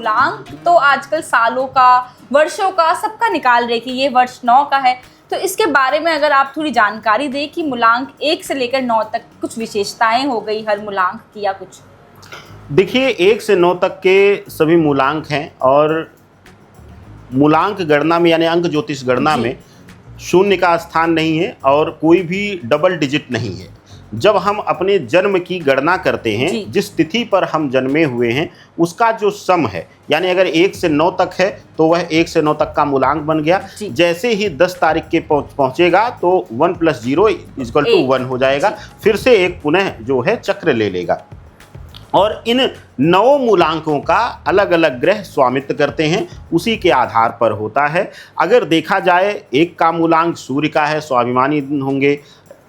मूलांक तो आजकल सालों का, वर्षों का, सबका निकाल रहे कि ये वर्ष 9 का है। तो इसके बारे में अगर आप थोड़ी जानकारी दें कि मूलांक 1 से लेकर 9 तक कुछ विशेषताएं हो गई हर मूलांक की या कुछ। देखिए 1 से 9 तक के सभी मूलांक हैं और मूलांक गणना में यानी अंक ज्योतिष गणना में शून्य का स्थान नहीं है और कोई भी डबल डिजिट नहीं है। जब हम अपने जन्म की गणना करते हैं, जिस तिथि पर हम जन्मे हुए हैं उसका जो सम है, यानी अगर 1 से 9 तक है तो वह 1 से 9 तक का मूलांक बन गया। जैसे ही 10 तारीख के पहुंचेगा तो 1 + 0 = 1 हो जाएगा। फिर से एक पुनः जो है चक्र ले लेगा और इन 9 मूलांकों का अलग अलग ग्रह स्वामित्व करते हैं, उसी के आधार पर होता है। अगर देखा जाए 1 का मूलांक सूर्य का है, स्वाभिमानी होंगे,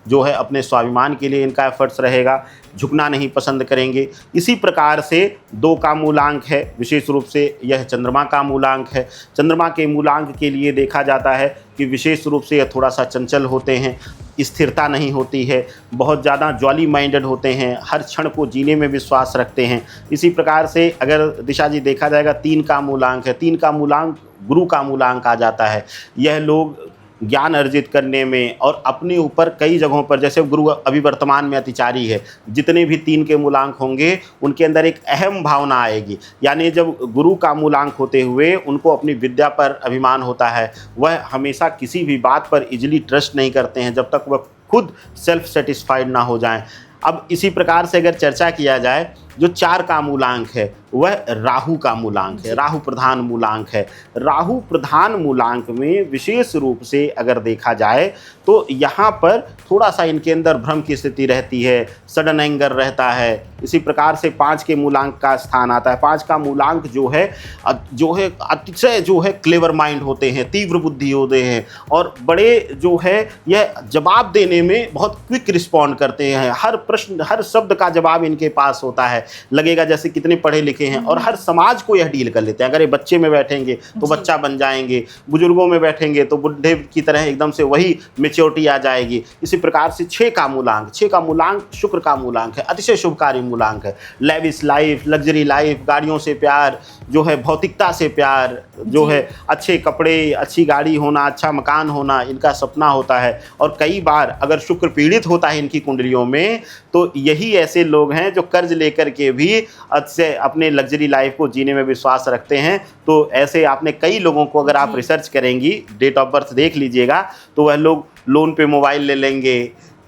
जो है अपने स्वाभिमान के लिए इनका एफर्ट्स रहेगा, झुकना नहीं पसंद करेंगे। इसी प्रकार से 2 का मूलांक है, विशेष रूप से यह चंद्रमा का मूलांक है। चंद्रमा के मूलांक के लिए देखा जाता है कि विशेष रूप से यह थोड़ा सा चंचल होते हैं, स्थिरता नहीं होती है, बहुत ज़्यादा जॉली माइंडेड होते हैं, हर क्षण को जीने में विश्वास रखते हैं। इसी प्रकार से अगर दिशा जी देखा जाएगा 3 का मूलांक है, 3 का मूलांक गुरु का मूलांक आ जाता है। यह लोग ज्ञान अर्जित करने में और अपने ऊपर कई जगहों पर, जैसे गुरु अभी वर्तमान में अतिचारी है, जितने भी 3 के मूलांक होंगे उनके अंदर एक अहम भावना आएगी। यानी जब गुरु का मूलांक होते हुए उनको अपनी विद्या पर अभिमान होता है, वह हमेशा किसी भी बात पर इजीली ट्रस्ट नहीं करते हैं जब तक वह खुद सेल्फ सेटिस्फाइड ना हो जाएं। अब इसी प्रकार से अगर चर्चा किया जाए, जो 4 का मूलांक है वह राहु का मूलांक है, राहु प्रधान मूलांक है। राहु प्रधान मूलांक में विशेष रूप से अगर देखा जाए तो यहाँ पर थोड़ा सा इनके अंदर भ्रम की स्थिति रहती है, सडन एंगर रहता है। इसी प्रकार से 5 के मूलांक का स्थान आता है। 5 का मूलांक जो है अतिशय जो है क्लेवर माइंड होते हैं, तीव्र बुद्धि होते हैं और बड़े जो है यह जवाब देने में बहुत क्विक रिस्पॉन्ड करते हैं। हर प्रश्न, हर शब्द का जवाब इनके पास होता है, लगेगा जैसे कितने पढ़े लिखे हैं और हर समाज को यह डील कर लेते हैं। अगर ये बच्चे में बैठेंगे तो बच्चा बन जाएंगे, बुजुर्गों में बैठेंगे तो बुढ़े की तरह एकदम से वही मेच्योरिटी आ जाएगी। इसी प्रकार से 6 का मूलांक, 6 का मूलांक शुक्र का मूलांक है, अतिशय शुभकारी मूलांक है। लेविश लाइफ, लग्जरी लाइफ, गाड़ियों से प्यार, जो है भौतिकता से प्यार, जो है अच्छे कपड़े, अच्छी गाड़ी होना, अच्छा मकान होना, इनका सपना होता है। और कई बार अगर शुक्र पीड़ित होता है इनकी कुंडलियों में तो यही ऐसे लोग हैं जो कर्ज लेकर के भी अच्छे अपने लग्जरी लाइफ को जीने में विश्वास रखते हैं। तो ऐसे आपने कई लोगों को अगर आप रिसर्च करेंगी, डेट ऑफ बर्थ देख लीजिएगा, तो वह लोग लोन पे मोबाइल ले लेंगे,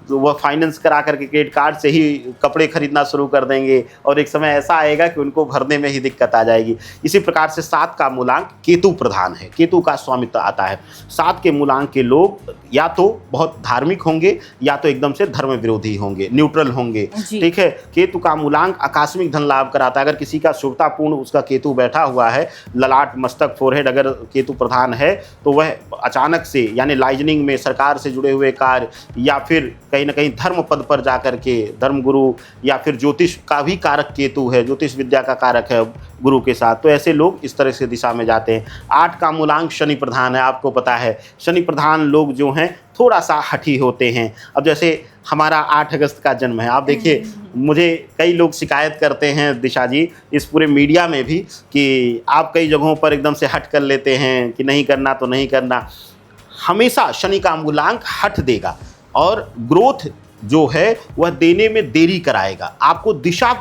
तो वह फाइनेंस करा करके क्रेडिट कार्ड से ही कपड़े खरीदना शुरू कर देंगे और एक समय ऐसा आएगा कि उनको भरने में ही दिक्कत आ जाएगी। इसी प्रकार से 7 का मूलांक केतु प्रधान है, केतु का स्वामित्व आता है। 7 के मूलांक के लोग या तो बहुत धार्मिक होंगे या तो एकदम से धर्म विरोधी होंगे, न्यूट्रल होंगे। ठीक है, केतु का मूलांक आकस्मिक धन लाभ कराता है। अगर किसी का शुभतापूर्ण उसका केतु बैठा हुआ है, ललाट, मस्तक, फोरहेड अगर केतु प्रधान है तो वह अचानक से यानी लाइजनिंग में, सरकार से जुड़े हुए कार्य या फिर कहीं ना कहीं धर्म पद पर जाकर के, धर्म गुरु या फिर ज्योतिष का भी कारक केतु है, ज्योतिष विद्या का कारक है गुरु के साथ, तो ऐसे लोग इस तरह से दिशा में जाते हैं। 8 का मूलांक शनि प्रधान है। आपको पता है शनि प्रधान लोग जो हैं थोड़ा सा हठी होते हैं। अब जैसे हमारा 8 अगस्त का जन्म है, आप देखिए मुझे कई लोग शिकायत करते हैं दिशा जी, इस पूरे मीडिया में भी, कि आप कई जगहों पर एकदम से हट कर लेते हैं कि नहीं करना तो नहीं करना। हमेशा शनि का मूलांक हट देगा और ग्रोथ जो है वह देने में देरी कराएगा, आपको दिशा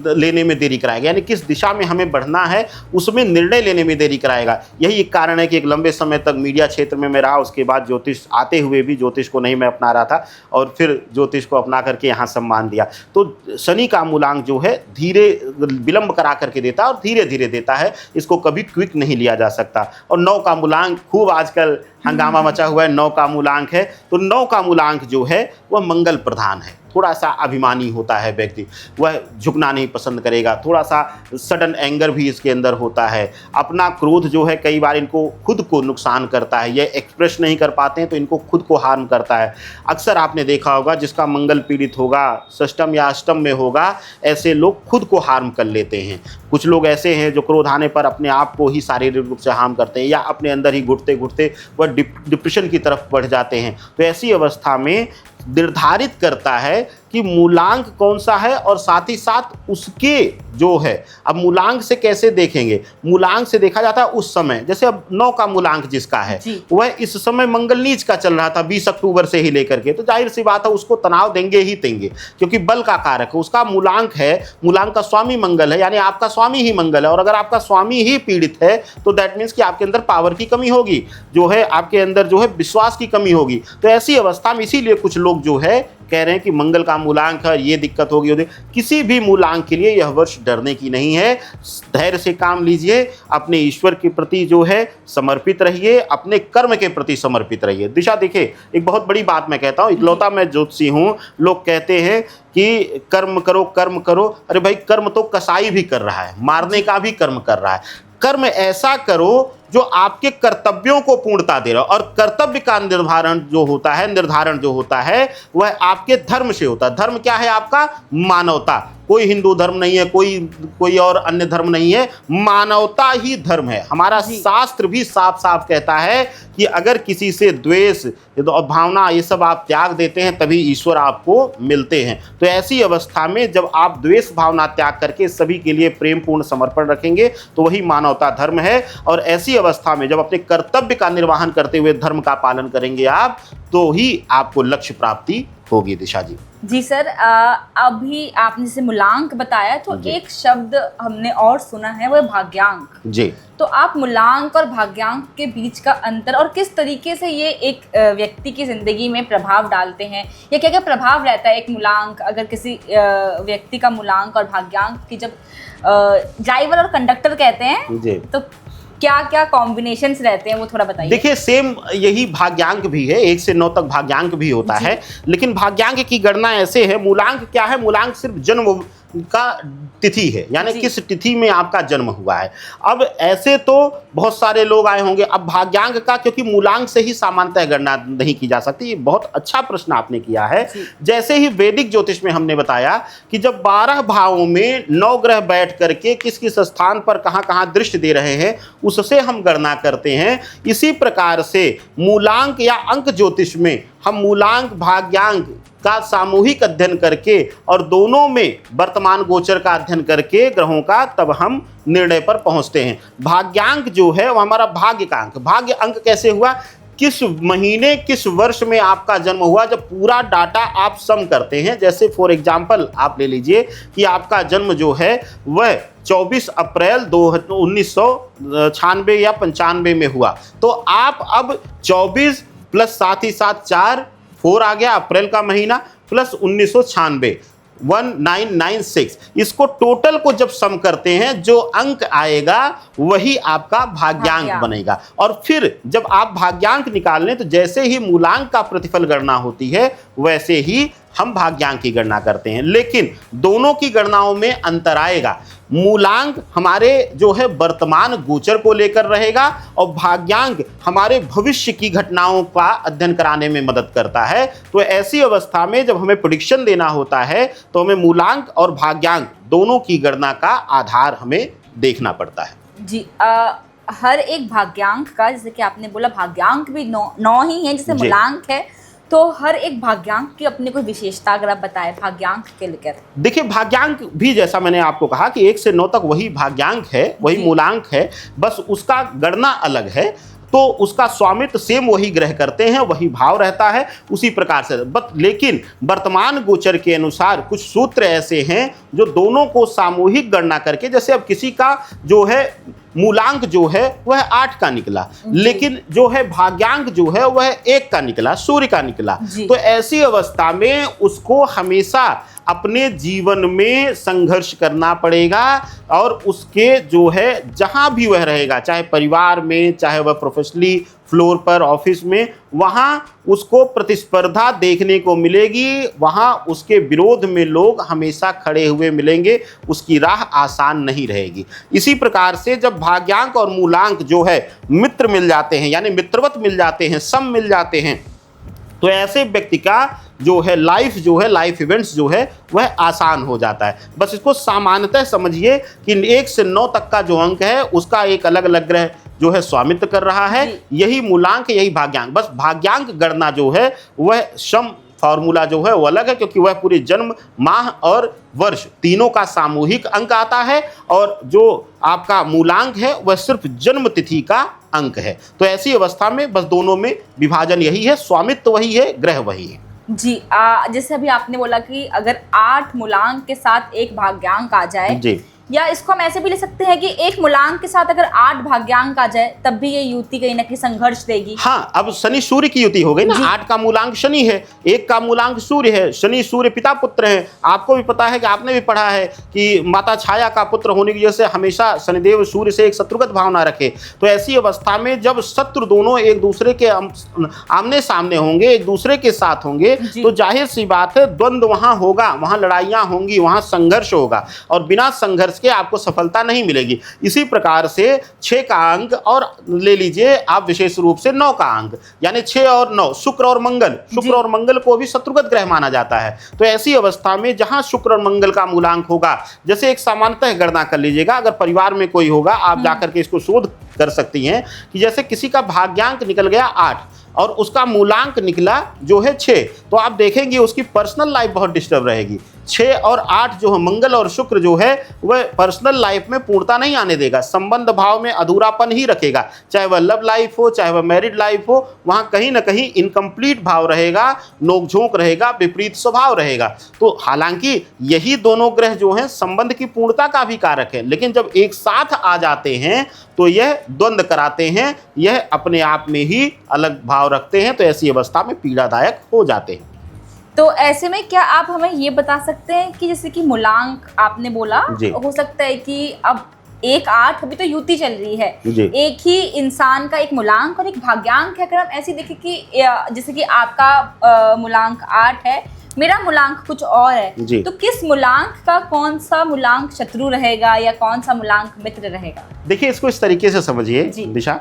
लेने में देरी कराएगा, यानी किस दिशा में हमें बढ़ना है उसमें निर्णय लेने में देरी कराएगा। यही एक कारण है कि एक लंबे समय तक मीडिया क्षेत्र में मैं रहा, उसके बाद ज्योतिष आते हुए भी ज्योतिष को नहीं मैं अपना रहा था और फिर ज्योतिष को अपना करके यहाँ सम्मान दिया। तो शनि का मूलांक जो है धीरे विलंब करा करके देता है और धीरे धीरे देता है, इसको कभी क्विक नहीं लिया जा सकता। और 9 का मूलांक खूब आजकल हंगामा मचा हुआ है, 9 का मूलांक है, तो 9 का मूलांक जो है वह मंगल प्रधान है। थोड़ा सा अभिमानी होता है व्यक्ति, वह झुकना नहीं पसंद करेगा, थोड़ा सा सडन एंगर भी इसके अंदर होता है। अपना क्रोध जो है कई बार इनको खुद को नुकसान करता है, ये एक्सप्रेस नहीं कर पाते हैं तो इनको खुद को हार्म करता है। अक्सर आपने देखा होगा जिसका मंगल पीड़ित होगा, षष्टम या अष्टम में होगा, ऐसे लोग खुद को हार्म कर लेते हैं। कुछ लोग ऐसे हैं जो क्रोध आने पर अपने आप को ही शारीरिक रूप से हार्म करते हैं या अपने अंदर ही घुटते घुटते वह डिप्रेशन की तरफ बढ़ जाते हैं। तो ऐसी अवस्था में निर्धारित करता है कि मूलांक कौन सा है और साथ ही साथ उसके जो है, अब मूलांक से कैसे देखेंगे, मूलांक से देखा जाता है उस समय, जैसे अब 9 का मूलांक जिसका है वह इस समय मंगल नीच का चल रहा था 20 अक्टूबर से ही लेकर के, तो जाहिर सी बात है उसको तनाव देंगे ही देंगे, क्योंकि बल का कारक है, उसका मूलांक है, मूलांक का स्वामी मंगल है, यानी आपका स्वामी ही मंगल है, और अगर आपका स्वामी ही पीड़ित है तो दैट मीन्स कि आपके अंदर पावर की कमी होगी, जो है आपके अंदर जो है विश्वास की कमी होगी। तो ऐसी अवस्था में इसीलिए कुछ लोग जो है कह रहे हैं कि मंगल का मूलांक है, ये दिक्कत होगी। किसी भी मूलांक के लिए यह वर्ष डरने की नहीं है, धैर्य से काम लीजिए, अपने ईश्वर के प्रति जो है समर्पित रहिए, अपने कर्म के प्रति समर्पित रहिए। दिशा देखिए, एक बहुत बड़ी बात मैं कहता हूँ, इकलौता मैं ज्योतिषी हूँ, लोग कहते हैं कि कर्म करो कर्म करो, अरे भाई कर्म तो कसाई भी कर रहा है, मारने का भी कर्म कर रहा है। कर्म ऐसा करो जो आपके कर्तव्यों को पूर्णता दे रहा हो, और कर्तव्य का निर्धारण जो होता है वह आपके धर्म से होता है। धर्म क्या है आपका? मानवता। कोई हिंदू धर्म नहीं है, कोई और अन्य धर्म नहीं है, मानवता ही धर्म है। हमारा शास्त्र भी साफ साफ कहता है कि अगर किसी से द्वेष भावना ये सब आप त्याग देते हैं तभी ईश्वर आपको मिलते हैं। तो ऐसी अवस्था में जब आप द्वेष भावना त्याग करके सभी के लिए प्रेम पूर्ण समर्पण रखेंगे तो वही मानवता धर्म है। और ऐसी अवस्था में जब अपने कर्तव्य का निर्वहन करते हुए धर्म का पालन करेंगे आप, तो ही आपको लक्ष्य प्राप्ति होगी। दिशा जी सर, अभी आपने जैसे मूलांक बताया, तो एक शब्द हमने और सुना है, वह भाग्यांक जी। तो आप मूलांक और भाग्यांक के बीच का अंतर और किस तरीके से ये एक व्यक्ति की जिंदगी में प्रभाव डालते हैं, या क्या क्या प्रभाव रहता है एक मूलांक, अगर किसी व्यक्ति का मूलांक और भाग्यांक की जब ड्राइवर और कंडक्टर कहते हैं जी, तो क्या क्या कॉम्बिनेशंस रहते हैं वो थोड़ा बताइए। देखिए, सेम यही भाग्यांक भी है, 1 से 9 तक भाग्यांक भी होता है, लेकिन भाग्यांक की गणना ऐसे है। मूलांक क्या है? मूलांक सिर्फ जन्म का तिथि है, यानी किस तिथि में आपका जन्म हुआ है। अब ऐसे तो बहुत सारे लोग आए होंगे, अब भाग्यांक का क्योंकि मूलांक से ही सामान्यतः गणना नहीं की जा सकती। ये बहुत अच्छा प्रश्न आपने किया है। जैसे ही वैदिक ज्योतिष में हमने बताया कि जब 12 भावों में 9 ग्रह बैठ करके किस किस स्थान पर कहाँ कहाँ दृष्टि दे रहे हैं उससे हम गणना करते हैं। इसी प्रकार से मूलांक या अंक ज्योतिष में हम मूलांक भाग्यांक का सामूहिक अध्ययन करके और दोनों में वर्तमान गोचर का अध्ययन करके ग्रहों का, तब हम निर्णय पर पहुंचते हैं। भाग्यांक जो है वो हमारा भाग्य का अंक। भाग्य अंक कैसे हुआ? किस महीने किस वर्ष में आपका जन्म हुआ, जब पूरा डाटा आप सम करते हैं। जैसे फॉर एग्जांपल आप ले लीजिए कि आपका जन्म जो है वह 24 अप्रैल 1996 या 95 में हुआ, तो आप अब 24 प्लस साथ ही साथ 4 आ गया अप्रैल का महीना, प्लस 1996 1996, इसको टोटल को जब सम करते हैं जो अंक आएगा वही आपका भाग्यांक बनेगा। और फिर जब आप भाग्यांक निकाल लें तो जैसे ही मूलांक का प्रतिफल गणना होती है वैसे ही हम भाग्यांक की गणना करते हैं। लेकिन दोनों की गणनाओं में अंतर आएगा। मूलांक हमारे जो है वर्तमान गोचर को लेकर रहेगा और भाग्यांक हमारे भविष्य की घटनाओं का अध्ययन कराने में मदद करता है। तो ऐसी अवस्था में जब हमें प्रेडिक्शन देना होता है तो हमें मूलांक और भाग्यांक दोनों की गणना का आधार हमें देखना पड़ता है जी। हर एक भाग्यांक का, जैसे कि आपने बोला भाग्यांक भी 9 ही है, जैसे मूलांक है, तो हर एक भाग्यांक की अपनी कोई विशेषता अगर आप बताएं भाग्यांक के लेकर। देखिए, भाग्यांक भी जैसा मैंने आपको कहा कि 1 से 9 तक वही भाग्यांक है, वही मूलांक है, बस उसका गणना अलग है। तो उसका स्वामित्व सेम वही ग्रह करते हैं, वही भाव रहता है उसी प्रकार से। लेकिन वर्तमान गोचर के अनुसार कुछ सूत्र ऐसे हैं जो दोनों को सामूहिक गणना करके, जैसे अब किसी का जो है मूलांक जो है वह 8 का निकला, लेकिन जो है भाग्यांक जो है वह 1 का निकला, सूर्य का निकला। तो ऐसी अवस्था में उसको हमेशा अपने जीवन में संघर्ष करना पड़ेगा और उसके जो है जहां भी वह रहेगा, चाहे परिवार में, चाहे वह प्रोफेशनली फ्लोर पर, ऑफिस में, वहां उसको प्रतिस्पर्धा देखने को मिलेगी, वहां उसके विरोध में लोग हमेशा खड़े हुए मिलेंगे, उसकी राह आसान नहीं रहेगी। इसी प्रकार से जब भाग्यांक और मूलांक जो है मित्र मिल जाते हैं, यानी मित्रवत मिल जाते हैं, सम मिल जाते हैं, तो ऐसे व्यक्ति का जो है लाइफ इवेंट्स जो है वह आसान हो जाता है। बस इसको सामान्यतः समझिए कि 1 से 9 तक का जो अंक है उसका एक अलग अलग ग्रह जो है स्वामित्व कर रहा है, यही मूलांक, यही भाग्यांक। बस भाग्यांक गणना जो है वह सम फॉर्मूला जो है वो अलग है, क्योंकि वह पूरे जन्म, माह और वर्ष तीनों का सामूहिक अंक आता है, और जो आपका मूलांक है वह सिर्फ जन्म तिथि का अंक है। तो ऐसी अवस्था में बस दोनों में विभाजन यही है, स्वामित्व वही है, ग्रह वही है। जी जैसे अभी आपने बोला कि अगर 8 मूलांक के साथ एक भाग्यांक आ जाए, जी, या इसको हम ऐसे भी ले सकते हैं कि एक मूलांक के साथ अगर 8 भाग्यांक आ जाए तब भी ये युति कहीं ना कहीं संघर्ष देगी। हाँ, अब शनि सूर्य की युति हो गई ना। 8 का मूलांक शनि है, 1 का मूलांक सूर्य है, शनि सूर्य पिता पुत्र है। आपको भी पता है कि आपने भी पढ़ा है कि माता छाया का पुत्र होने की वजह से हमेशा शनिदेव सूर्य से एक शत्रुगत भावना रखे। तो ऐसी अवस्था में जब शत्रु दोनों एक दूसरे के आमने सामने होंगे, एक दूसरे के साथ होंगे, तो जाहिर सी बात है द्वंद्व वहां होगा, वहां लड़ाइयां होंगी, वहां संघर्ष होगा, और बिना संघर्ष के आपको सफलता नहीं मिलेगी। इसी प्रकार से 6 का अंक, और ले लीजिए आप विशेष रूप से 9 का अंक, यानी 6 और 9, शुक्र और मंगल को भी शत्रुगत ग्रह माना जाता है। तो ऐसी अवस्था में जहां शुक्र और मंगल का मूलांक होगा, जैसे एक सामान्यतः गणना कर लीजिएगा, अगर परिवार में कोई होगा, आप जाकर के इसको शोध कर सकती हैं कि जैसे किसी का भाग्यांक निकल गया 8 और उसका मूलांक निकला जो है 6, तो आप देखेंगे उसकी पर्सनल लाइफ बहुत डिस्टर्ब रहेगी। 6 और 8 जो है, मंगल और शुक्र जो है, वह पर्सनल लाइफ में पूर्णता नहीं आने देगा, संबंध भाव में अधूरापन ही रखेगा। चाहे वह लव लाइफ हो, चाहे वह मैरिड लाइफ हो, वहां कहीं ना कहीं इनकम्प्लीट भाव रहेगा, नोकझोंक रहेगा, विपरीत स्वभाव रहेगा। तो हालांकि यही दोनों ग्रह जो हैं संबंध की पूर्णता का भी कारक है, लेकिन जब एक साथ आ जाते हैं तो यह द्वंद्व कराते हैं, यह अपने आप में ही अलग भाव रखते हैं, तो ऐसी अवस्था में पीड़ादायक हो जाते हैं। तो ऐसे में क्या आप हमें ये बता सकते हैं कि जैसे कि मूलांक आपने बोला, हो सकता है कि अब 1-8 अभी तो युति चल रही है, एक ही इंसान का एक मूलांक और एक भाग्यांक है। अगर हम ऐसे देखें कि जैसे कि आपका मूलांक 8 है, मेरा मूलांक कुछ और है, तो किस मूलांक का कौन सा मूलांक शत्रु रहेगा या कौन सा मूलांक मित्र रहेगा? देखिए, इसको इस तरीके से समझिए दिशा,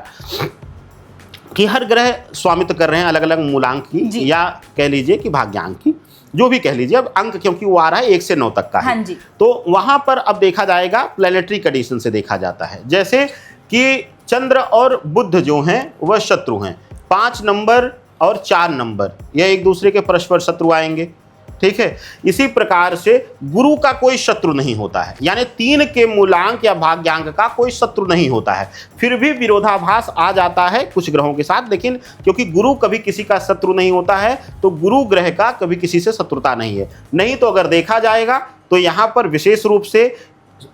कि हर ग्रह स्वामित्व कर रहे हैं अलग अलग मूलांक की, या कह लीजिए कि भाग्यांक की, जो भी कह लीजिए। अब अंक क्योंकि वो आ रहा है 1 से 9 तक का है, तो वहां पर अब देखा जाएगा प्लैनेटरी कंडीशन से देखा जाता है। जैसे कि चंद्र और बुध जो हैं वह शत्रु हैं, 5 नंबर और 4 नंबर, यह एक दूसरे के परस्पर शत्रु आएंगे, ठीक है। इसी प्रकार से गुरु का कोई शत्रु नहीं होता है, यानी 3 के मूलांक या भाग्यांक का कोई शत्रु नहीं होता है। फिर भी विरोधाभास आ जाता है कुछ ग्रहों के साथ, लेकिन क्योंकि गुरु कभी किसी का शत्रु नहीं होता है, तो गुरु ग्रह का कभी किसी से शत्रुता नहीं है। नहीं तो अगर देखा जाएगा तो यहाँ पर विशेष रूप से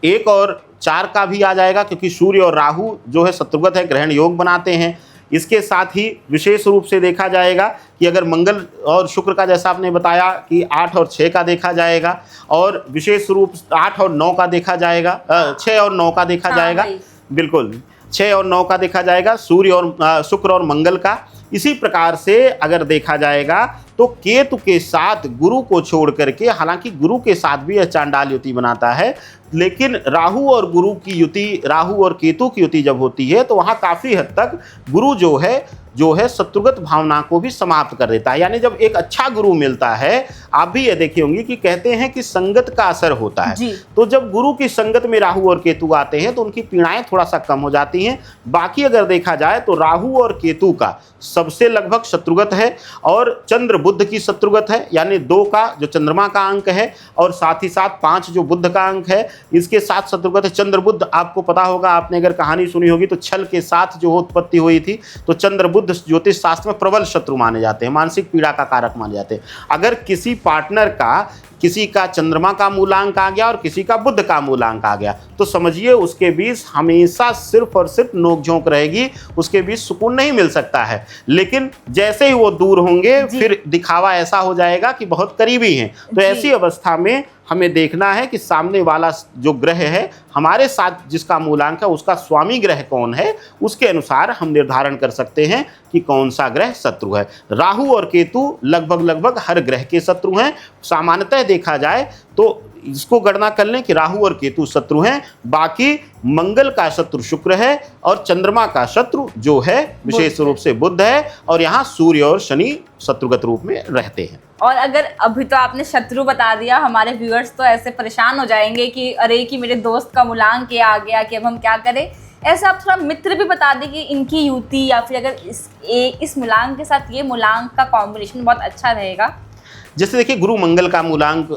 1 और 4 का भी आ जाएगा, क्योंकि सूर्य और राहु जो है शत्रुगत है, ग्रहण योग बनाते हैं। इसके साथ ही विशेष रूप से देखा जाएगा कि अगर मंगल और शुक्र का, जैसा आपने बताया कि 8 और 6 का देखा जाएगा, और विशेष रूप 8 और 9 का देखा जाएगा, 6 और 9 का देखा जाएगा, बिल्कुल 6 और 9 का देखा जाएगा, सूर्य और शुक्र और मंगल का। इसी प्रकार से अगर देखा जाएगा तो केतु के साथ गुरु को छोड़ करके, हालांकि गुरु के साथ भी यह चांडाल युति बनाता है, लेकिन राहु और गुरु की युति, राहु और केतु की युति जब होती है तो वहाँ काफ़ी हद तक गुरु जो है शत्रुगत भावना को भी समाप्त कर देता है। यानी जब एक अच्छा गुरु मिलता है, आप भी ये देखे होंगे कि कहते हैं कि संगत का असर होता है, तो जब गुरु की संगत में राहु और केतु आते हैं तो उनकी पीड़ाएं थोड़ा सा कम हो जाती हैं। बाकी अगर देखा जाए तो राहु और केतु का सबसे लगभग शत्रुगत है, और चंद्र बुध की शत्रुगत है, यानी 2 का जो चंद्रमा का अंक है, और साथ ही साथ 5 जो बुध का अंक है, इसके साथ शत्रुगत है। चंद्र बुध आपको पता होगा, आपने अगर कहानी सुनी होगी तो छल के साथ जो उत्पत्ति हुई थी, तो चंद्र बुध ज्योतिष शास्त्र में प्रबल शत्रु माने जाते हैं, मानसिक पीड़ा का कारक माने जाते हैं। अगर किसी पार्टनर का, किसी का चंद्रमा का मूलांक आ गया और किसी का बुध का मूलांक आ गया, तो समझिए उसके बीच हमेशा सिर्फ और सिर्फ नोकझोंक रहेगी, उसके बीच सुकून नहीं मिल सकता है। लेकिन जैसे ही वो दूर होंगे फिर दिखावा ऐसा हो जाएगा कि बहुत करीबी हैं। तो ऐसी अवस्था में हमें देखना है कि सामने वाला जो ग्रह है हमारे साथ जिसका मूलांक है उसका स्वामी ग्रह कौन है, उसके अनुसार हम निर्धारण कर सकते हैं कि कौन सा ग्रह शत्रु है। राहु और केतु लगभग हर ग्रह के शत्रु हैं। सामान्यतः देखा जाए तो इसको गणना कर लें कि राहु और केतु शत्रु हैं, बाकी मंगल का शत्रु शुक्र है, और चंद्रमा का शत्रु जो है विशेष रूप से बुध है, और यहाँ सूर्य और शनि शत्रुगत रूप में रहते हैं। और अगर अभी तो आपने शत्रु बता दिया, हमारे व्यूअर्स तो ऐसे परेशान हो जाएंगे कि अरे कि मेरे दोस्त का मूलांक ये आ गया कि अब हम क्या करें। ऐसे आप थोड़ा मित्र भी बता दें कि इनकी युति, या फिर अगर इस मूलांक के साथ ये मूलांक का कॉम्बिनेशन बहुत अच्छा रहेगा। जैसे देखिए गुरु मंगल का मूलांक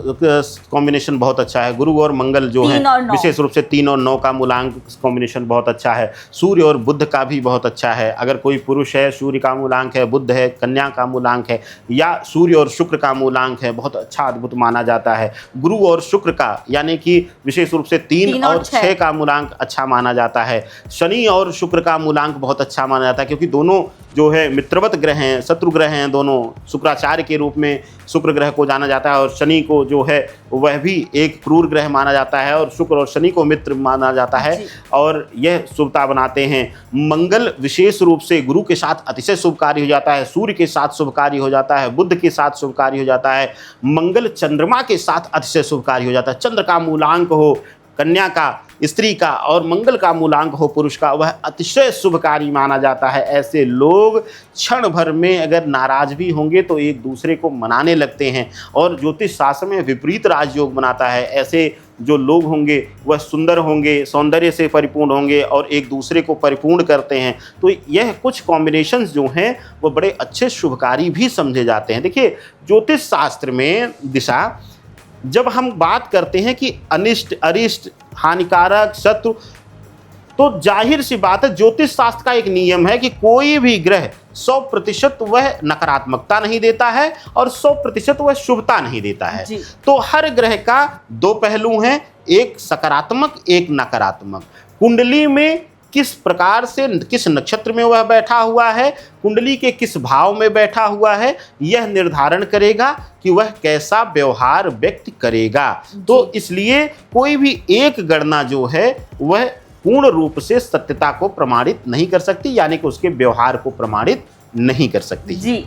कॉम्बिनेशन बहुत अच्छा है, गुरु और मंगल जो है 3 और 9। विशेष रूप से 3 और 9 का मूलांक कॉम्बिनेशन बहुत अच्छा है। सूर्य और बुध का भी बहुत अच्छा है। अगर कोई पुरुष है, सूर्य का मूलांक है, बुध है, कन्या का मूलांक है, या सूर्य और शुक्र का मूलांक है, बहुत अच्छा अद्भुत माना जाता है। गुरु और शुक्र का यानी कि विशेष रूप से 3 और 6 का मूलांक अच्छा माना जाता है। शनि और शुक्र का मूलांक बहुत अच्छा माना जाता है, क्योंकि दोनों जो है मित्रवत ग्रह हैं, शत्रु ग्रह हैं दोनों। शुक्राचार्य के रूप में शुक्र ग्रह को जाना जाता है, और शनि को जो है वह भी एक क्रूर ग्रह माना जाता है, और शुक्र और शनि को मित्र माना जाता है, और यह शुभता बनाते हैं। मंगल विशेष रूप से गुरु के साथ अतिशय शुभकारी हो जाता है, सूर्य के साथ शुभकारी हो जाता है, बुध के साथ शुभकारी हो जाता है, मंगल चंद्रमा के साथ अतिशय शुभकारी हो जाता है। चंद्र का मूलांक हो कन्या का, स्त्री का, और मंगल का मूलांक हो पुरुष का, वह अतिशय शुभकारी माना जाता है। ऐसे लोग क्षण भर में अगर नाराज भी होंगे तो एक दूसरे को मनाने लगते हैं, और ज्योतिष शास्त्र में विपरीत राजयोग बनाता है। ऐसे जो लोग होंगे वह सुंदर होंगे, सौंदर्य से परिपूर्ण होंगे, और एक दूसरे को परिपूर्ण करते हैं। तो यह कुछ कॉम्बिनेशंस जो हैं वो बड़े अच्छे शुभकारी भी समझे जाते हैं। देखिए ज्योतिष शास्त्र में दिशा, जब हम बात करते हैं कि अनिष्ट, अरिष्ट, हानिकारक, शत्रु, तो जाहिर सी बात है ज्योतिष शास्त्र का एक नियम है कि कोई भी ग्रह 100% वह नकारात्मकता नहीं देता है और 100% वह शुभता नहीं देता है। तो हर ग्रह का 2 पहलू हैं, एक सकारात्मक, एक नकारात्मक। कुंडली में किस प्रकार से, किस नक्षत्र में वह बैठा हुआ है, कुंडली के किस भाव में बैठा हुआ है, यह निर्धारण करेगा कि वह कैसा व्यवहार व्यक्त करेगा। तो इसलिए कोई भी एक गणना जो है वह पूर्ण रूप से सत्यता को प्रमाणित नहीं कर सकती, यानी कि उसके व्यवहार को प्रमाणित नहीं कर सकती। जी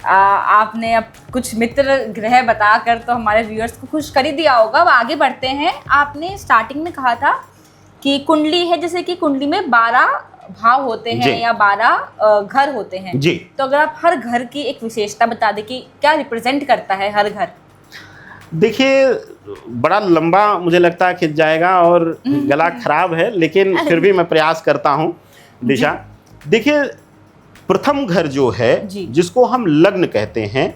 आपने अब कुछ मित्र ग्रह बताकर तो हमारे व्यूअर्स को खुश कर ही दिया होगा। अब आगे बढ़ते हैं। आपने स्टार्टिंग में कहा था कि कुंडली है, जैसे कि कुंडली में 12 भाव होते हैं या 12 घर होते हैं जी। तो अगर आप हर घर की एक विशेषता बता दें कि क्या रिप्रेजेंट करता है हर घर। देखिए बड़ा लंबा मुझे लगता है खिंच जाएगा और गला खराब है, लेकिन फिर भी मैं प्रयास करता हूँ दिशा। देखिए प्रथम घर जो है जिसको हम लग्न कहते हैं,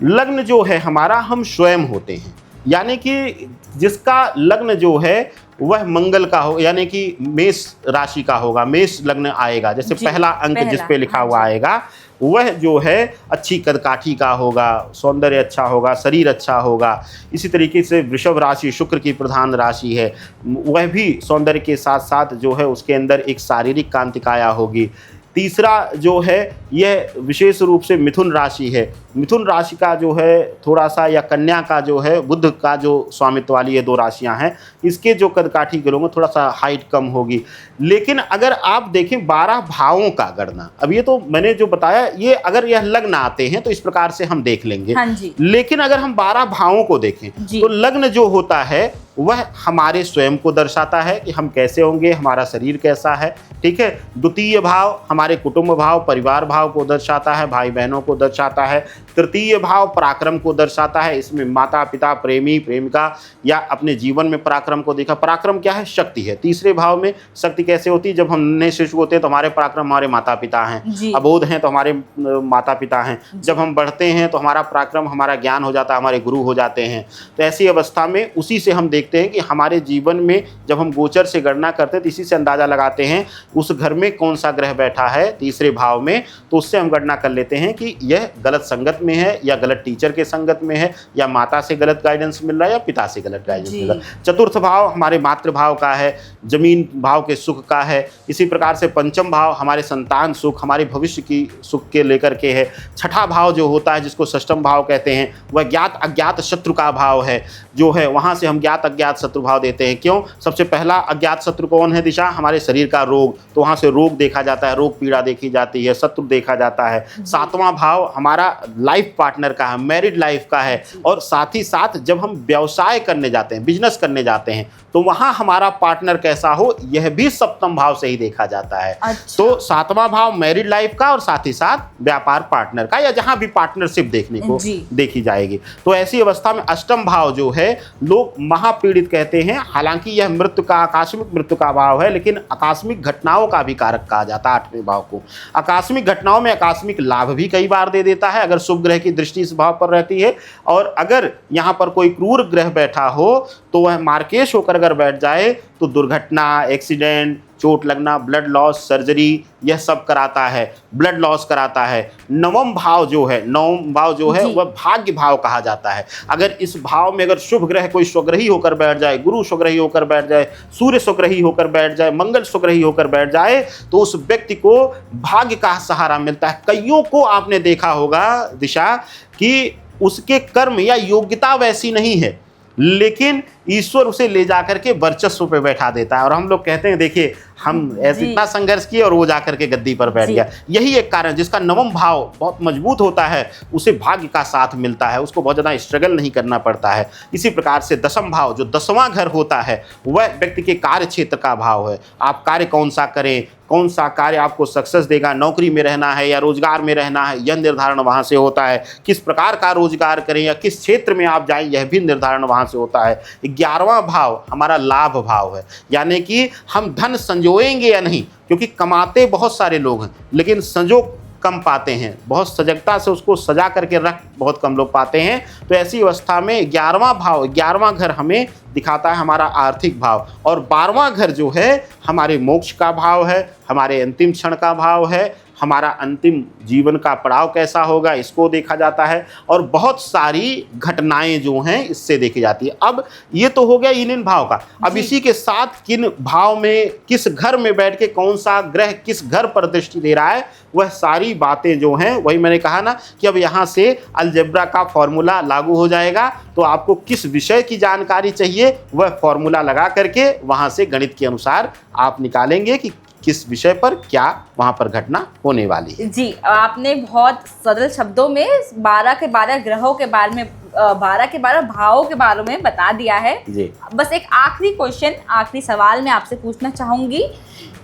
लग्न जो है हमारा हम स्वयं होते हैं, यानी कि जिसका लग्न जो है वह मंगल का हो, यानी कि मेष राशि का होगा, मेष लग्न आएगा। जैसे पहला अंक जिस पे लिखा हुआ आएगा वह जो है अच्छी कदकाठी का होगा, सौंदर्य अच्छा होगा, शरीर अच्छा होगा। इसी तरीके से वृषभ राशि शुक्र की प्रधान राशि है, वह भी सौंदर्य के साथ साथ जो है उसके अंदर एक शारीरिक कांतिकाया होगी। तीसरा जो है यह विशेष रूप से मिथुन राशि है। मिथुन राशि का जो है थोड़ा सा, या कन्या का जो है, बुध का जो स्वामित्व वाली ये 2 राशियां हैं, इसके जो कदकाठी के लोगों में थोड़ा सा हाइट कम होगी। लेकिन अगर आप देखें 12 भावों का गणना, अब ये तो मैंने जो बताया ये अगर यह लग्न आते हैं तो इस प्रकार से हम देख लेंगे। लेकिन अगर हम 12 भावों को देखें तो लग्न जो होता है वह हमारे स्वयं को दर्शाता है कि हम कैसे होंगे, हमारा शरीर कैसा है, ठीक है। द्वितीय भाव हमारे कुटुंब भाव, परिवार भाव को दर्शाता है, भाई बहनों को दर्शाता है। तृतीय भाव पराक्रम को दर्शाता है, इसमें माता पिता, प्रेमी प्रेमिका या अपने जीवन में पराक्रम को देखा। पराक्रम क्या है? शक्ति है। तीसरे भाव में शक्ति कैसे होती है? जब हम नए शिशु होते हैं तो हमारे पराक्रम हमारे माता पिता हैं, अबोध हैं तो हमारे माता पिता हैं। जब हम बढ़ते हैं तो हमारा पराक्रम, हमारा ज्ञान हो जाता है, हमारे गुरु हो जाते हैं। तो ऐसी अवस्था में उसी से हम देखते हैं कि हमारे जीवन में जब हम गोचर से गणना करते हैं तो इसी से अंदाजा लगाते हैं उस घर में कौन सा ग्रह बैठा है तीसरे भाव में, तो उससे हम गणना कर लेते हैं कि यह गलत संगत में है या गलत टीचर के संगत में है, या माता से गलत गाइडेंस मिल रहा है या पिता से गलत गाइडेंस मिल रहा है। चतुर्थ भाव हमारे मातृभाव का है, जमीन भाव के सुख का है। इसी प्रकार से पंचम भाव हमारे संतान सुख, हमारे भविष्य की सुख के लेकर के है। छठा भाव जो होता है जिसको षष्ठम भाव कहते हैं वह ज्ञात अज्ञात शत्रु का भाव है, जो है वहाँ से हम ज्ञात अज्ञात शत्रु भाव देते हैं। क्यों? सबसे पहला अज्ञात शत्रु कौन है दिशा? हमारे शरीर का रोग, तो वहाँ से रोग देखा जाता है, रोग पीड़ा देखी जाती है, शत्रु देखा जाता है। सातवां भाव हमारा लाइफ पार्टनर का है, मैरिड लाइफ का है। और साथ ही साथ जब हम व्यवसाय करने जाते हैं, बिजनेस करने जाते हैं, तो वहाँ हमारा पार्टनर कैसा हो यह भी सप्तम भाव से ही देखा जाता है। तो सातवां भाव मैरिड लाइफ का और साथ ही साथ व्यापार पार्टनर का, या जहाँ भी पार्टनरशिप देखने को देखी जाएगी। तो ऐसी अवस्था में अष्टम भाव जो है लोग पीड़ित कहते हैं। हालांकि यह मृत्यु का, आकस्मिक मृत्यु का भाव है, लेकिन आकस्मिक घटनाओं का भी कारक कहा जाता है 8वें भाव को। आकस्मिक घटनाओं में आकस्मिक लाभ भी कई बार दे देता है अगर शुभ ग्रह की दृष्टि इस भाव पर रहती है। और अगर यहाँ पर कोई क्रूर ग्रह बैठा हो तो वह मार्केश होकर अगर बैठ जाए तो दुर्घटना, एक्सीडेंट, चोट लगना, ब्लड लॉस, सर्जरी, यह सब कराता है, ब्लड लॉस कराता है। नवम भाव जो है वह भाग्य भाव कहा जाता है। अगर इस भाव में अगर शुभ ग्रह कोई स्वग्रही होकर बैठ जाए, गुरु स्वग्रही होकर बैठ जाए, सूर्य स्वग्रही होकर बैठ जाए, मंगल स्वग्रही होकर बैठ जाए, तो उस व्यक्ति को भाग्य का सहारा मिलता है। कईयों को आपने देखा होगा दिशा कि उसके कर्म या योग्यता वैसी नहीं है, लेकिन ईश्वर उसे ले जाकर के वर्चस्व पे बैठा देता है। और हम लोग कहते हैं देखिए हम ऐसे इतना संघर्ष किए और वो जाकर के गद्दी पर बैठ गया। यही एक कारण, जिसका नवम भाव बहुत मजबूत होता है उसे भाग्य का साथ मिलता है, उसको बहुत ज़्यादा स्ट्रगल नहीं करना पड़ता है। इसी प्रकार से दसम भाव जो 10वां घर होता है वह व्यक्ति के कार्य क्षेत्र का भाव है। आप कार्य कौन सा करें, कौन सा कार्य आपको सक्सेस देगा, नौकरी में रहना है या रोजगार में रहना है, यह निर्धारण वहाँ से होता है। किस प्रकार का रोजगार करें या किस क्षेत्र में आप जाएं, यह भी निर्धारण वहाँ से होता है। 11वां भाव हमारा लाभ भाव है, यानी कि हम धन संजोएंगे या नहीं, क्योंकि कमाते बहुत सारे लोग हैं लेकिन संजो कम पाते हैं, बहुत सजगता से उसको सजा करके रख बहुत कम लोग पाते हैं। तो ऐसी अवस्था में 11वां भाव, 11वां घर हमें दिखाता है हमारा आर्थिक भाव, और 12वां घर जो है हमारे मोक्ष का भाव है, हमारे अंतिम क्षण का भाव है, हमारा अंतिम जीवन का पड़ाव कैसा होगा इसको देखा जाता है। और बहुत सारी घटनाएं जो हैं इससे देखी जाती है। अब ये तो हो गया इन भाव का। अब इसी के साथ किन भाव में, किस घर में बैठ के कौन सा ग्रह किस घर पर दृष्टि दे रहा है, वह सारी बातें जो हैं, वही मैंने कहा ना कि अब यहाँ से अलजेब्रा का फॉर्मूला लागू हो जाएगा। तो आपको किस विषय की जानकारी चाहिए वह फॉर्मूला लगा करके वहाँ से गणित के अनुसार आप निकालेंगे कि किस विषय पर क्या वहाँ पर घटना होने वाली है। जी, आपने बहुत सरल शब्दों में 12 के 12 ग्रहों के बारे में, 12 के 12 भावों के बारे में बता दिया है जी। बस एक आखिरी क्वेश्चन, आखिरी सवाल मैं आपसे पूछना चाहूँगी।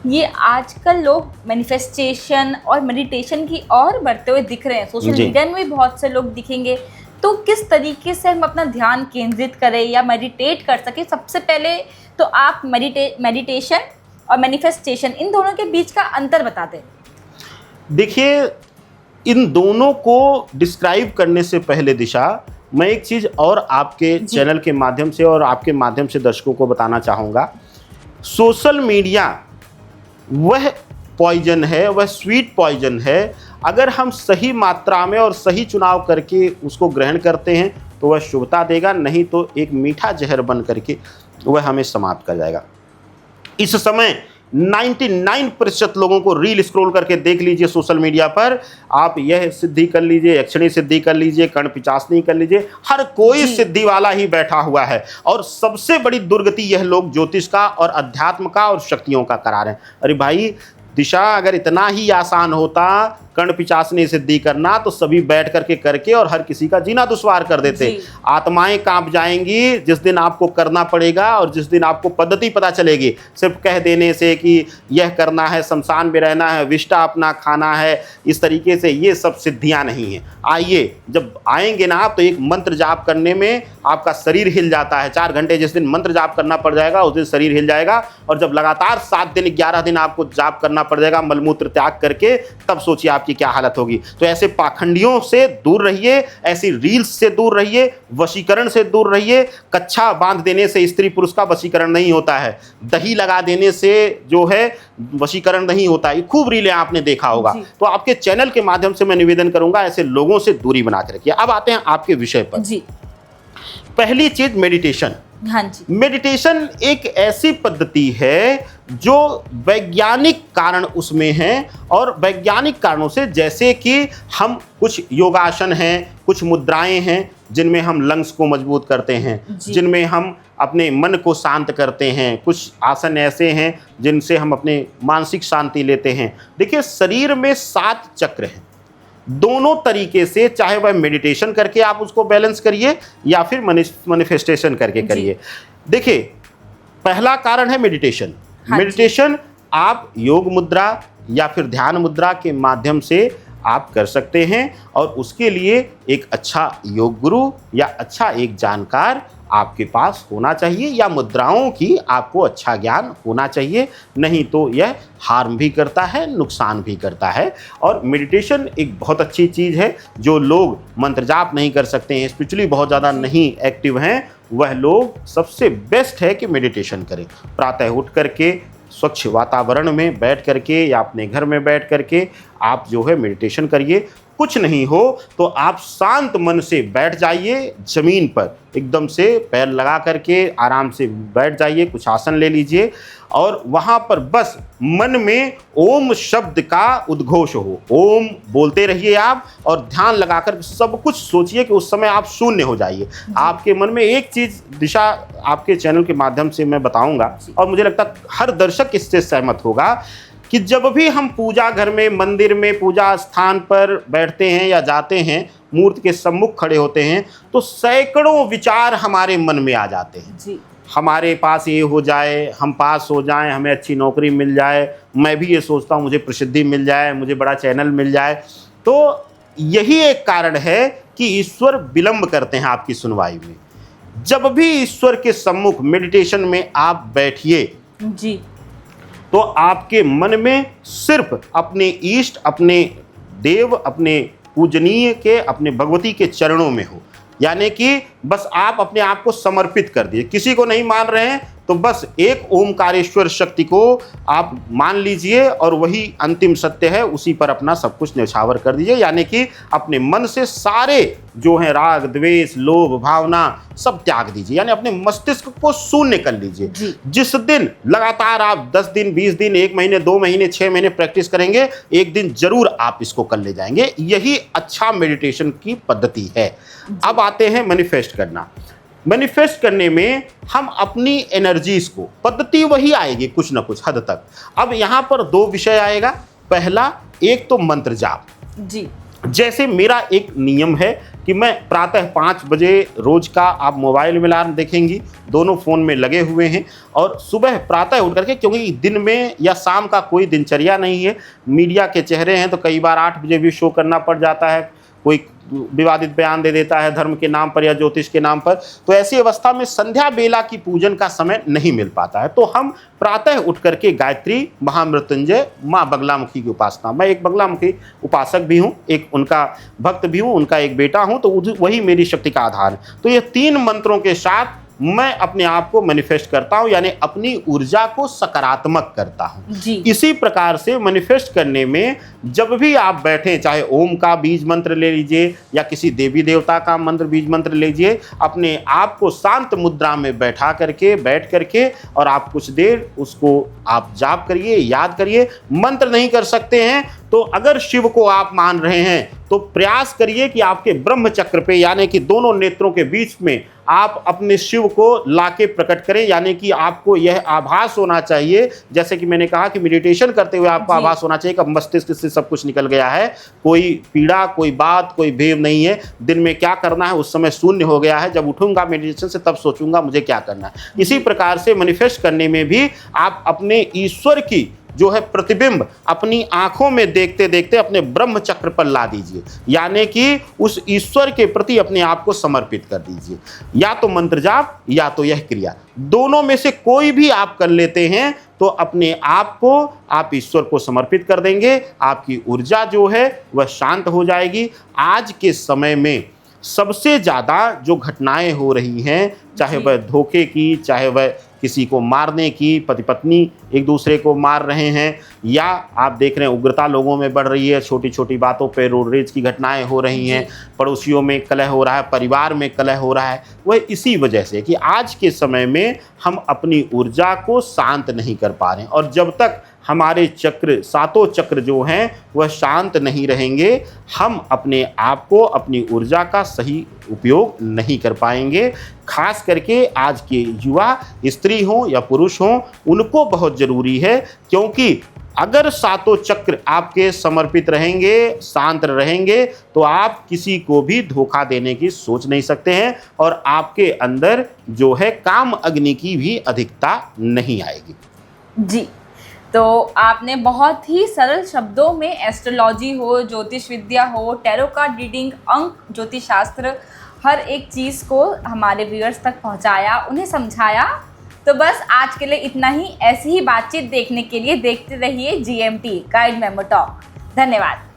ये आजकल लोग मैनिफेस्टेशन और मेडिटेशन की ओर बढ़ते हुए दिख रहे हैं, सोशल मीडिया में भी बहुत से लोग दिखेंगे, तो किस तरीके से हम अपना ध्यान केंद्रित करें या मेडिटेट कर सकें? सबसे पहले तो आप मेडिटेशन और मैनिफेस्टेशन, इन दोनों के बीच का अंतर बता दें। देखिए, इन दोनों को डिस्क्राइब करने से पहले दिशा, मैं एक चीज़ और आपके चैनल के माध्यम से और आपके माध्यम से दर्शकों को बताना चाहूँगा। सोशल मीडिया वह पॉइजन है, वह स्वीट पॉइजन है। अगर हम सही मात्रा में और सही चुनाव करके उसको ग्रहण करते हैं तो वह शुभता देगा, नहीं तो एक मीठा जहर बन करके वह हमें समाप्त कर जाएगा। इस समय 99% लोगों को रील स्क्रॉल करके देख लीजिए सोशल मीडिया पर, आप यह सिद्धि कर लीजिए, यक्षिणी सिद्धि कर लीजिए, कर्ण पिचासनी कर लीजिए, हर कोई सिद्धि वाला ही बैठा हुआ है। और सबसे बड़ी दुर्गति यह लोग ज्योतिष का और अध्यात्म का और शक्तियों का करा रहे हैं। अरे भाई दिशा, अगर इतना ही आसान होता कर्ण पिचासनी सिद्धि करना तो सभी बैठ करके करके और हर किसी का जीना दुश्वार कर देते। आत्माएं कांप जाएंगी जिस दिन आपको करना पड़ेगा, और जिस दिन आपको पद्धति पता चलेगी। सिर्फ कह देने से कि यह करना है, शमशान में रहना है, विष्टा अपना खाना है, इस तरीके से ये सब सिद्धियां नहीं हैं। आइए, जब आएंगे ना आप तो एक मंत्र जाप करने में आपका शरीर हिल जाता है। 4 घंटे जिस दिन मंत्र जाप करना पड़ जाएगा उस दिन शरीर हिल जाएगा। और जब लगातार 7 दिन 11 दिन आपको जाप करना पड़ जाएगा मलमूत्र त्याग करके, तब सोचिए आपकी क्या हालत होगी। तो ऐसे पाखंडियों से दूर रहिए, ऐसी रील्स से दूर रहिए, वशीकरण से दूर रहिए। कच्छा बांध देने से स्त्री पुरुष का वशीकरण नहीं होता है, दही लगा देने से जो है वशीकरण नहीं होता है। खूब रीलें आपने देखा होगा। तो आपके चैनल के माध्यम से मैं निवेदन करूंगा ऐसे लोगों से दूरी बना के रखिए। अब आते हैं आपके विषय पर जी। पहली चीज मेडिटेशन। हाँ जी, मेडिटेशन एक ऐसी पद्धति है जो वैज्ञानिक कारण उसमें हैं, और वैज्ञानिक कारणों से, जैसे कि हम कुछ योगासन हैं, कुछ मुद्राएं हैं जिनमें हम लंग्स को मजबूत करते हैं, जिनमें हम अपने मन को शांत करते हैं, कुछ आसन ऐसे हैं जिनसे हम अपने मानसिक शांति लेते हैं। देखिए, शरीर में 7 चक्र हैं। दोनों तरीके से, चाहे वह मेडिटेशन करके आप उसको बैलेंस करिए या फिर मैनिफेस्टेशन करके करिए। देखिए, पहला कारण है मेडिटेशन। मेडिटेशन आप योग मुद्रा या फिर ध्यान मुद्रा के माध्यम से आप कर सकते हैं, और उसके लिए एक अच्छा योग गुरु या अच्छा एक जानकार आपके पास होना चाहिए या मुद्राओं की आपको अच्छा ज्ञान होना चाहिए, नहीं तो यह हार्म भी करता है, नुकसान भी करता है। और मेडिटेशन एक बहुत अच्छी चीज़ है। जो लोग मंत्र जाप नहीं कर सकते हैं, स्पिरिचुअली बहुत ज़्यादा नहीं एक्टिव हैं, वह लोग सबसे बेस्ट है कि मेडिटेशन करें। प्रातः उठ करके स्वच्छ वातावरण में बैठ करके या अपने घर में बैठ करके आप जो है मेडिटेशन करिए। कुछ नहीं हो तो आप शांत मन से बैठ जाइए, ज़मीन पर एकदम से पैर लगा करके आराम से बैठ जाइए, कुछ आसन ले लीजिए और वहाँ पर बस मन में ओम शब्द का उद्घोष हो। ओम बोलते रहिए आप और ध्यान लगाकर सब कुछ सोचिए कि उस समय आप शून्य हो जाइए। आपके मन में एक चीज़ दिशा आपके चैनल के माध्यम से मैं बताऊंगा और मुझे लगता है हर दर्शक इससे सहमत होगा कि जब भी हम पूजा घर में, मंदिर में, पूजा स्थान पर बैठते हैं या जाते हैं, मूर्ति के सम्मुख खड़े होते हैं तो सैकड़ों विचार हमारे मन में आ जाते हैं जी। हमारे पास ये हो जाए, हम पास हो जाएं, हमें अच्छी नौकरी मिल जाए, मैं भी ये सोचता हूँ मुझे प्रसिद्धि मिल जाए, मुझे बड़ा चैनल मिल जाए। तो यही एक कारण है कि ईश्वर विलंब करते हैं आपकी सुनवाई में। जब भी ईश्वर के सम्मुख मेडिटेशन में आप बैठिए जी, तो आपके मन में सिर्फ अपने इष्ट, अपने देव, अपने पूजनीय के, अपने भगवती के चरणों में हो। यानी कि बस आप अपने आप को समर्पित कर दिए। किसी को नहीं मान रहे हैं तो बस एक ओमकारेश्वर शक्ति को आप मान लीजिए और वही अंतिम सत्य है, उसी पर अपना सब कुछ न्यौछावर कर दीजिए। यानी कि अपने मन से सारे जो हैं राग, द्वेष, लोभ, भावना सब त्याग दीजिए, यानी अपने मस्तिष्क को शून्य कर लीजिए। जिस दिन लगातार आप 10 दिन, 20 दिन, 1 महीने, 2 महीने, 6 महीने प्रैक्टिस करेंगे, एक दिन जरूर आप इसको कर ले जाएंगे। यही अच्छा मेडिटेशन की पद्धति है। अब आते हैं मैनिफेस्ट करना। मैनिफेस्ट करने में हम अपनी एनर्जीज को, पद्धति वही आएगी कुछ ना कुछ हद तक। अब यहाँ पर 2 विषय आएगा। पहला, एक तो मंत्र जाप जी। जैसे मेरा एक नियम है कि मैं प्रातः 5 बजे रोज का, आप मोबाइल में अलार्म देखेंगी, दोनों फ़ोन में लगे हुए हैं, और सुबह प्रातः उठ करके, क्योंकि दिन में या शाम का कोई दिनचर्या नहीं है, मीडिया के चेहरे हैं तो कई बार 8 बजे भी शो करना पड़ जाता है, कोई विवादित बयान दे देता है धर्म के नाम पर या ज्योतिष के नाम पर, तो ऐसी अवस्था में संध्या बेला की पूजन का समय नहीं मिल पाता है। तो हम प्रातः उठ करके गायत्री, महामृत्युंजय, माँ बगलामुखी की उपासना, मैं एक बगलामुखी उपासक भी हूँ, एक उनका भक्त भी हूँ, उनका एक बेटा हूँ, तो वही मेरी शक्ति का आधार है। तो ये 3 मंत्रों के साथ मैं अपने आप को मैनिफेस्ट करता हूं, यानी अपनी ऊर्जा को सकारात्मक करता हूं। इसी प्रकार से मैनिफेस्ट करने में जब भी आप बैठें, चाहे ओम का बीज मंत्र ले लीजिए या किसी देवी देवता का मंत्र, बीज मंत्र लीजिए, अपने आप को शांत मुद्रा में बैठ करके और आप कुछ देर उसको आप जाप करिए, याद करिए। मंत्र नहीं कर सकते हैं तो अगर शिव को आप मान रहे हैं तो प्रयास करिए कि आपके ब्रह्म चक्र पे, यानी कि दोनों नेत्रों के बीच में आप अपने शिव को लाके प्रकट करें। यानी कि आपको यह आभास होना चाहिए, जैसे कि मैंने कहा कि मेडिटेशन करते हुए आपको आभास होना चाहिए कि मस्तिष्क से सब कुछ निकल गया है, कोई पीड़ा, कोई बात, कोई भेद नहीं है, दिन में क्या करना है उस समय शून्य हो गया है, जब उठूंगा मेडिटेशन से तब सोचूंगा मुझे क्या करना है। इसी प्रकार से मैनिफेस्ट करने में भी आप अपने ईश्वर की जो है प्रतिबिंब अपनी आंखों में देखते देखते अपने ब्रह्म चक्र पर ला दीजिए, यानी कि उस ईश्वर के प्रति अपने आप को समर्पित कर दीजिए। या तो मंत्र जाप या तो यह क्रिया, दोनों में से कोई भी आप कर लेते हैं तो अपने आप को आप ईश्वर को समर्पित कर देंगे, आपकी ऊर्जा जो है वह शांत हो जाएगी। आज के समय में सबसे ज़्यादा जो घटनाएं हो रही हैं, चाहे वह धोखे की, चाहे वह किसी को मारने की, पति पत्नी एक दूसरे को मार रहे हैं, या आप देख रहे हैं उग्रता लोगों में बढ़ रही है, छोटी छोटी बातों पे रोड रेज की घटनाएं हो रही हैं, पड़ोसियों में कलह हो रहा है, परिवार में कलह हो रहा है, वह इसी वजह से कि आज के समय में हम अपनी ऊर्जा को शांत नहीं कर पा रहे हैं। और जब तक हमारे चक्र, 7 चक्र जो हैं वह शांत नहीं रहेंगे, हम अपने आप को, अपनी ऊर्जा का सही उपयोग नहीं कर पाएंगे। खास करके आज के युवा, स्त्री हों या पुरुष हों, उनको बहुत ज़रूरी है, क्योंकि अगर 7 चक्र आपके समर्पित रहेंगे, शांत रहेंगे, तो आप किसी को भी धोखा देने की सोच नहीं सकते हैं और आपके अंदर जो है काम अग्नि की भी अधिकता नहीं आएगी। जी, तो आपने बहुत ही सरल शब्दों में एस्ट्रोलॉजी हो, ज्योतिष विद्या हो, टैरो कार्ड रीडिंग, अंक ज्योतिष शास्त्र हर एक चीज़ को हमारे व्यूअर्स तक पहुंचाया, उन्हें समझाया। तो बस आज के लिए इतना ही। ऐसी ही बातचीत देखने के लिए देखते रहिए GMT गाइड मेमो टॉक। धन्यवाद।